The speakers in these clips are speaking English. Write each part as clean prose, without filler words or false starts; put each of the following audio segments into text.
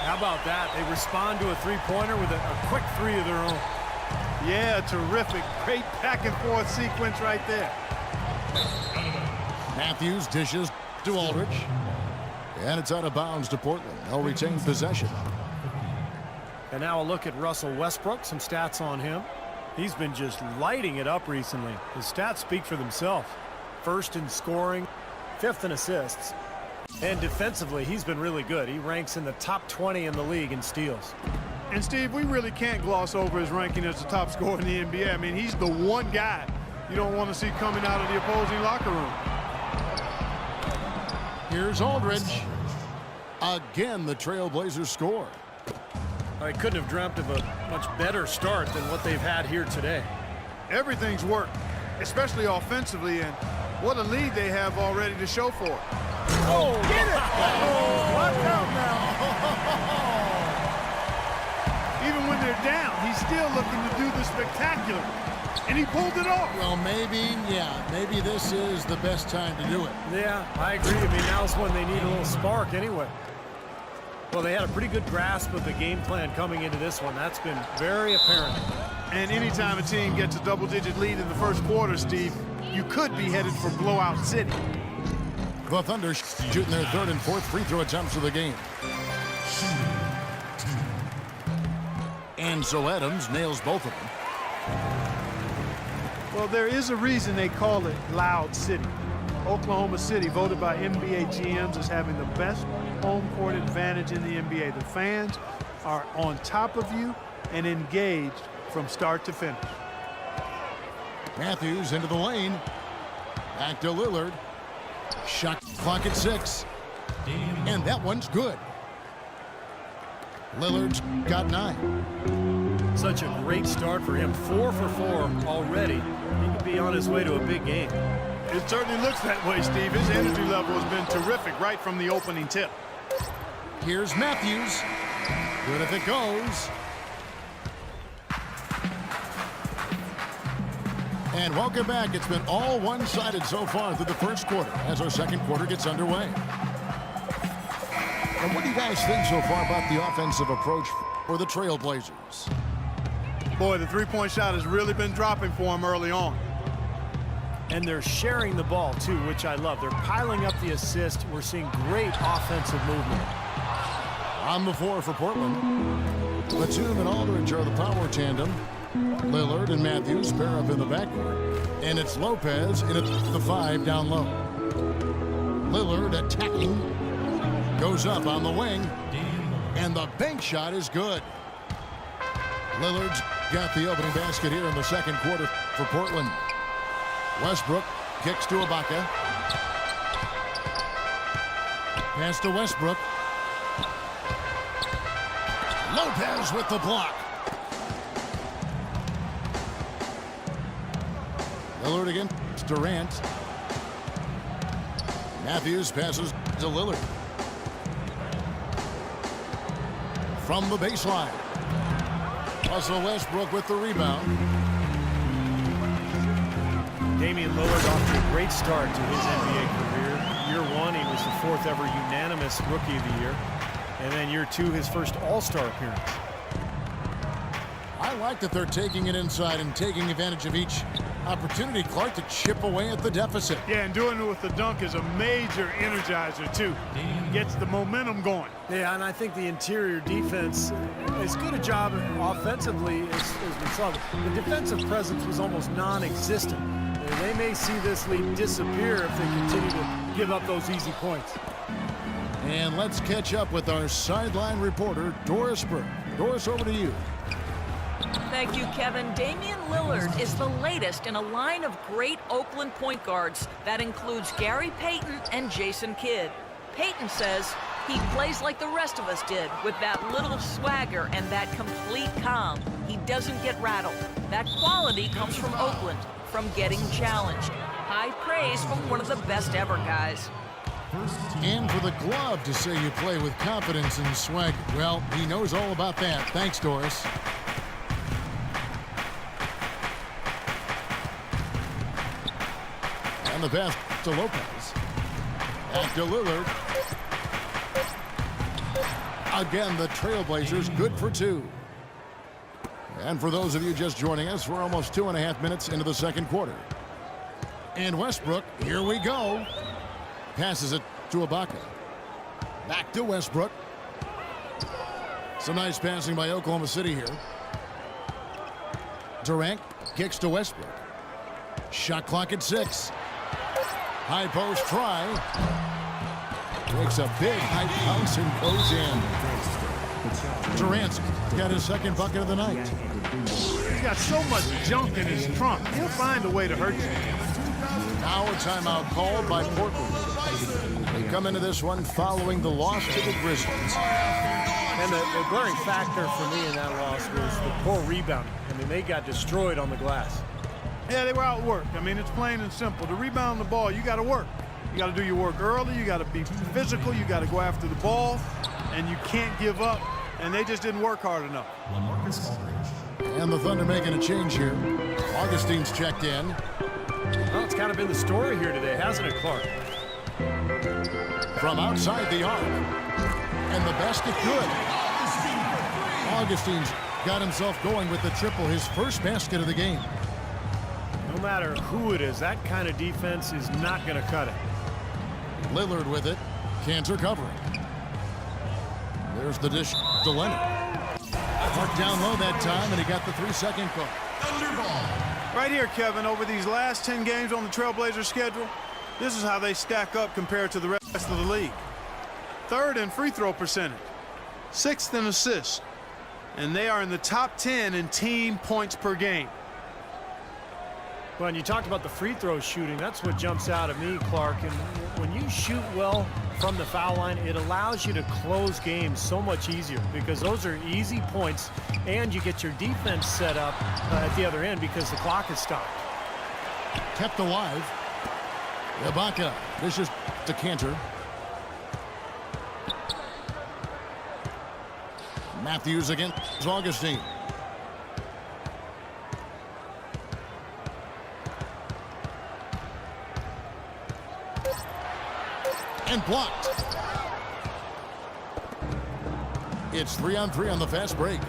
How about that? They respond to a three-pointer with a quick three of their own. Yeah, terrific. Great back-and-forth sequence right there. Matthews dishes to Aldridge. And it's out of bounds to Portland. They'll retain possession. And now a look at Russell Westbrook. Some stats on him. He's been just lighting it up recently. His stats speak for themselves. First in scoring, fifth in assists. And defensively, he's been really good. He ranks in the top 20 in the league in steals. And, Steve, we really can't gloss over his ranking as the top scorer in the NBA. I mean, he's the one guy you don't want to see coming out of the opposing locker room. Here's Aldridge. Again, the Trailblazers score. I couldn't have dreamt of a much better start than what they've had here today. Everything's worked, especially offensively, and what a lead they have already to show for it. Oh, get it! Oh, watch out now. Even when they're down, he's still looking to do the spectacular. And he pulled it off. Well, maybe this is the best time to do it. Yeah, I agree. I mean, now's when they need a little spark anyway. Well, they had a pretty good grasp of the game plan coming into this one. That's been very apparent. And anytime a team gets a double-digit lead in the first quarter, Steve, you could be headed for blowout city. The Thunder shooting their third and fourth free throw attempts of the game. And so Adams nails both of them. Well, there is a reason they call it Loud City. Oklahoma City voted by NBA GMs as having the best home court advantage in the NBA. The fans are on top of you and engaged from start to finish. Matthews into the lane. Back to Lillard. Shot clock at 6. And that one's good. Lillard's got 9. Such a great start for him. 4 for 4 already. He could be on his way to a big game. It certainly looks that way, Steve. His energy level has been terrific right from the opening tip. Here's Matthews. Good if it goes. And welcome back. It's been all one-sided so far through the first quarter as our second quarter gets underway. And what do you guys think so far about the offensive approach for the Trailblazers? Boy, the three-point shot has really been dropping for him early on. And they're sharing the ball, too, which I love. They're piling up the assist. We're seeing great offensive movement. On the floor for Portland. Batum and Aldridge are the power tandem. Lillard and Matthews pair up in the backcourt. And it's Lopez in at the 5 down low. Lillard attacking. Goes up on the wing. And the bank shot is good. Lillard's got the opening basket here in the second quarter for Portland. Westbrook kicks to Ibaka. Pass to Westbrook. Lopez with the block. Lillard against Durant. Matthews passes to Lillard. From the baseline. Russell Westbrook with the rebound. Damian Lillard off to a great start to his NBA career. Year 1, he was the 4th ever unanimous Rookie of the Year. And then year 2, his first All-Star appearance. I like that they're taking it inside and taking advantage of each opportunity, Clark, to chip away at the deficit. Yeah, and doing it with the dunk is a major energizer, too. Gets the momentum going. Yeah, and I think the interior defense, as good a job offensively as we saw, the defensive presence was almost non-existent. They may see this lead disappear if they continue to give up those easy points. And let's catch up with our sideline reporter, Doris Burke. Doris, over to you. Thank you, Kevin. Damian Lillard is the latest in a line of great Oakland point guards. That includes Gary Payton and Jason Kidd. Payton says he plays like the rest of us did, with that little swagger and that complete calm. He doesn't get rattled. That quality comes from Oakland, from getting challenged. High praise from one of the best ever guys. And for the glove to say you play with confidence and swag, well, he knows all about that. Thanks, Doris. And the pass to Lopez. Back to Lillard. Again, the Trailblazers good for 2. And for those of you just joining us, we're almost 2.5 minutes into the second quarter. And Westbrook, here we go. Passes it to Ibaka. Back to Westbrook. Some nice passing by Oklahoma City here. Durant kicks to Westbrook. Shot clock at 6. High post try. Takes a big high bounce and goes in. Durant's got his second bucket of the night. He's got so much junk in his trunk. He'll find a way to hurt you. Now a timeout called by Portland. They come into this one following the loss to the Grizzlies. And the glaring factor for me in that loss was the poor rebounding. I mean, they got destroyed on the glass. Yeah, they were outworked. I mean, it's plain and simple. To rebound the ball, you got to work. You got to do your work early. You got to be physical. You got to go after the ball. And you can't give up. And they just didn't work hard enough. And the Thunder making a change here. Augustine's checked in. Well, it's kind of been the story here today, hasn't it, Clark? From outside the arc. And the basket good. Augustine's got himself going with the triple, his first basket of the game. No matter who it is, that kind of defense is not going to cut it. Lillard with it. Cantor covering. There's the dish to Leonard. Marked down low that time, and he got the 3-second call. Right here, Kevin, over these last 10 games on the Trailblazers schedule, this is how they stack up compared to the rest of the league. 3rd in free throw percentage, 6th in assists, and they are in the top 10 in team points per game. Well, and you talked about the free throw shooting. That's what jumps out at me, Clark. And when you shoot well from the foul line, it allows you to close games so much easier because those are easy points, and you get your defense set up at the other end because the clock is stopped. Kept alive. Ibaka dishes to Cantor. Matthews against Augustine. And blocked. It's 3-on-3 on the fast break.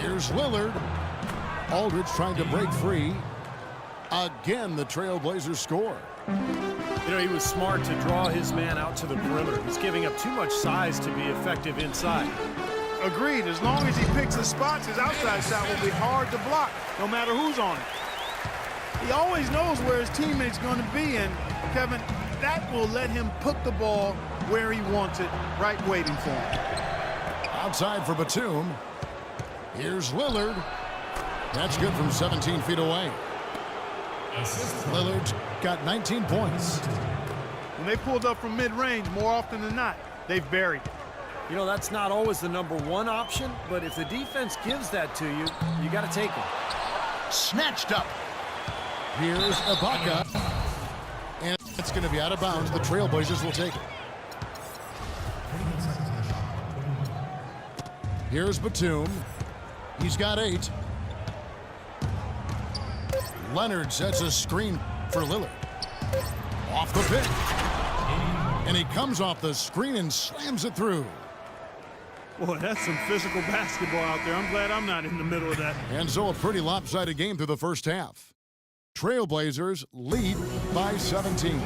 Here's Lillard. Aldridge trying to break free. Again, the Trailblazers score. You know, he was smart to draw his man out to the perimeter. He's giving up too much size to be effective inside. Agreed. As long as he picks his spots, his outside shot will be hard to block, no matter who's on it. He always knows where his teammate's going to be, and, Kevin, that will let him put the ball where he wants it, right waiting for him. Outside for Batum. Here's Lillard. That's good from 17 feet away. Lillard's got 19 points. When they pulled up from mid-range, more often than not, they've buried. You know, that's not always the #1 option, but if the defense gives that to you, you got to take it. Snatched up. Here's Ibaka. And it's going to be out of bounds. The Trailblazers will take it. Here's Batum. He's got 8. Leonard sets a screen for Lillard. Off the pick. And he comes off the screen and slams it through. Boy, that's some physical basketball out there. I'm glad I'm not in the middle of that. And so a pretty lopsided game through the first half. Trailblazers lead by 17.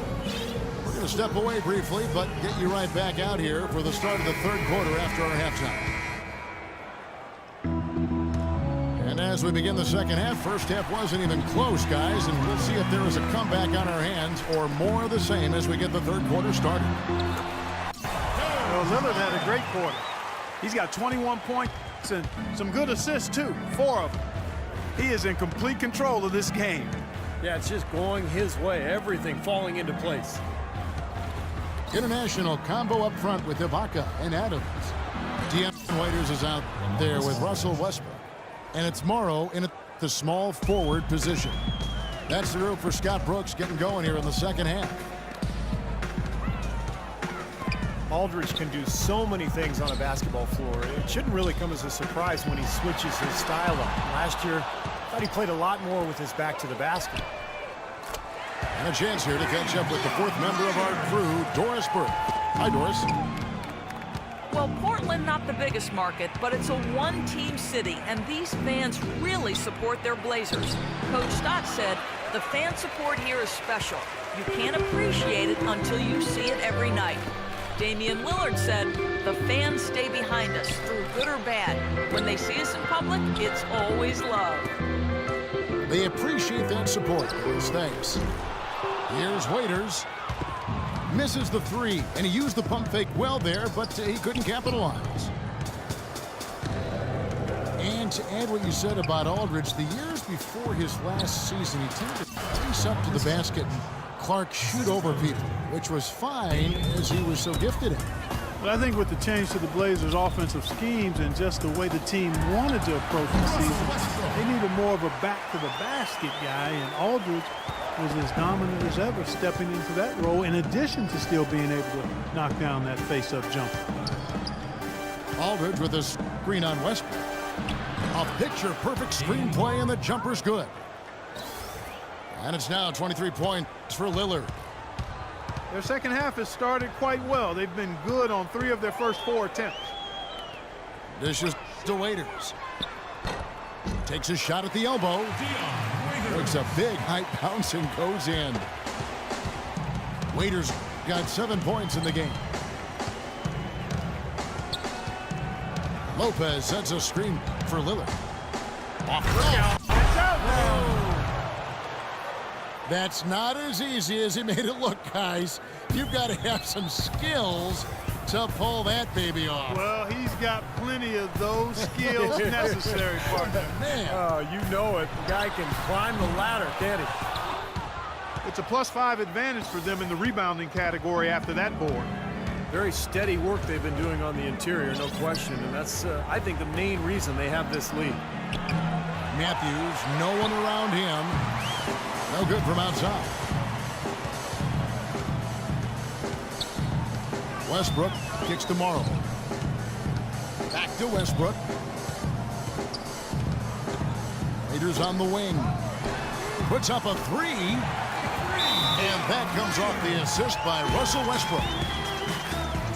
We're going to step away briefly, but get you right back out here for the start of the third quarter after our halftime. And as we begin the second half, first half wasn't even close, guys, and we'll see if there is a comeback on our hands or more of the same as we get the third quarter started. Well, Lillard had a great quarter. He's got 21 points and some good assists, too, 4 of them. He is in complete control of this game. Yeah, it's just going his way, everything falling into place. International combo up front with Ibaka and Adams. Deion Waiters is out there with Russell Westbrook. And it's Morrow in the small forward position. That's the group for Scott Brooks getting going here in the second half. Aldridge can do so many things on a basketball floor. It shouldn't really come as a surprise when he switches his style up. Last year, I thought he played a lot more with his back to the basket. And a chance here to catch up with the fourth member of our crew, Doris Burke. Hi, Doris. Well, Portland, not the biggest market, but it's a one-team city, and these fans really support their Blazers. Coach Stott said, the fan support here is special. You can't appreciate it until you see it every night. Damian Lillard said, the fans stay behind us through good or bad. When they see us in public, it's always love. They appreciate that support, Doris. Thanks. Here's Waiters. Misses the three, and he used the pump fake well there, but he couldn't capitalize. And to add what you said about Aldridge, the years before his last season, he tended to face up to the basket and Clark shoot over people, which was fine as he was so gifted at it. But I think with the change to the Blazers' offensive schemes and just the way the team wanted to approach the season, they needed more of a back-to-the-basket guy, and Aldridge was as dominant as ever stepping into that role, in addition to still being able to knock down that face-up jumper. Aldridge with a screen on Westbrook. A picture-perfect screenplay, and the jumper's good. And it's now 23 points for Lillard. Their second half has started quite well. They've been good on 3 of their first 4 attempts. Dishes to Waiters. Takes a shot at the elbow. Looks a big high bounce and goes in. Waiters got 7 points in the game. Lopez sets a screen for Lillard. Off the That's not as easy as he made it look, guys. You've got to have some skills to pull that baby off. Well, he's got plenty of those skills necessary, partner. Man. Oh, you know it. The guy can climb the ladder, can't he? It's a +5 advantage for them in the rebounding category after that board. Very steady work they've been doing on the interior, no question. And that's, I think, the main reason they have this lead. Matthews, no one around him. No good from outside. Westbrook kicks to Morrow. Back to Westbrook. Raiders on the wing. Puts up a 3. And that comes off the assist by Russell Westbrook.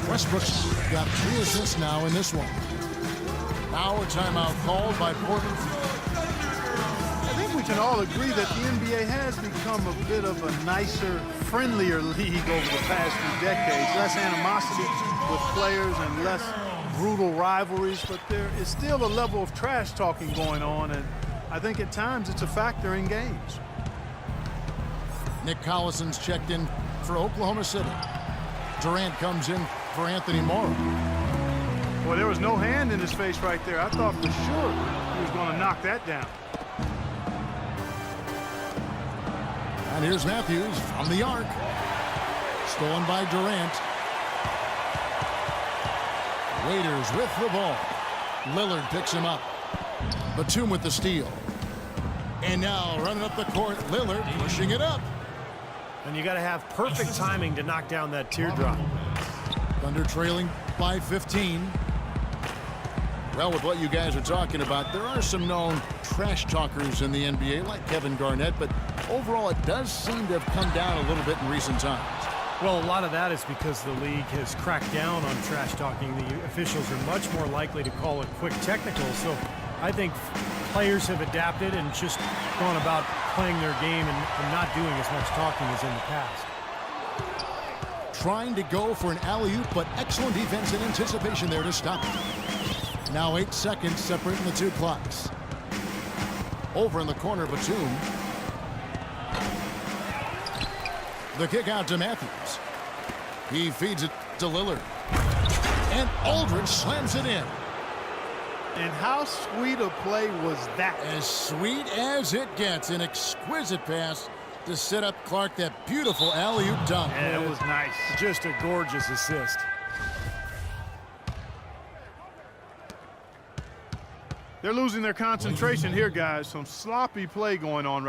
Westbrook's got 3 assists now in this one. Now a timeout called by Portland. I think we can all agree that the NBA has become a bit of a nicer, friendlier league over the past few decades. Less animosity with players and less brutal rivalries, but there is still a level of trash talking going on, and I think at times it's a factor in games. Nick Collison's checked in for Oklahoma City. Durant comes in for Anthony Morrow. Well, there was no hand in his face right there. I thought for sure he was going to knock that down. And here's Matthews from the arc. Stolen by Durant. Waiters with the ball. Lillard picks him up. Batum with the steal. And now running up the court, Lillard pushing it up. And you got to have perfect timing to knock down that teardrop. Thunder trailing by 15. Well, with what you guys are talking about, there are some known trash talkers in the NBA like Kevin Garnett, but overall it does seem to have come down a little bit in recent times. Well, a lot of that is because the league has cracked down on trash talking. The officials are much more likely to call it quick technical. So I think players have adapted and just gone about playing their game and not doing as much talking as in the past. Trying to go for an alley-oop, but excellent defense and anticipation there to stop it. Now 8 seconds separating the 2 clocks. Over in the corner, Batum. The kick out to Matthews. He feeds it to Lillard. And Aldridge slams it in. And how sweet a play was that? As sweet as it gets. An exquisite pass to set up Clark that beautiful alley-oop dunk. Yeah, it was nice. Just a gorgeous assist. They're losing their concentration here, guys. Some sloppy play going on right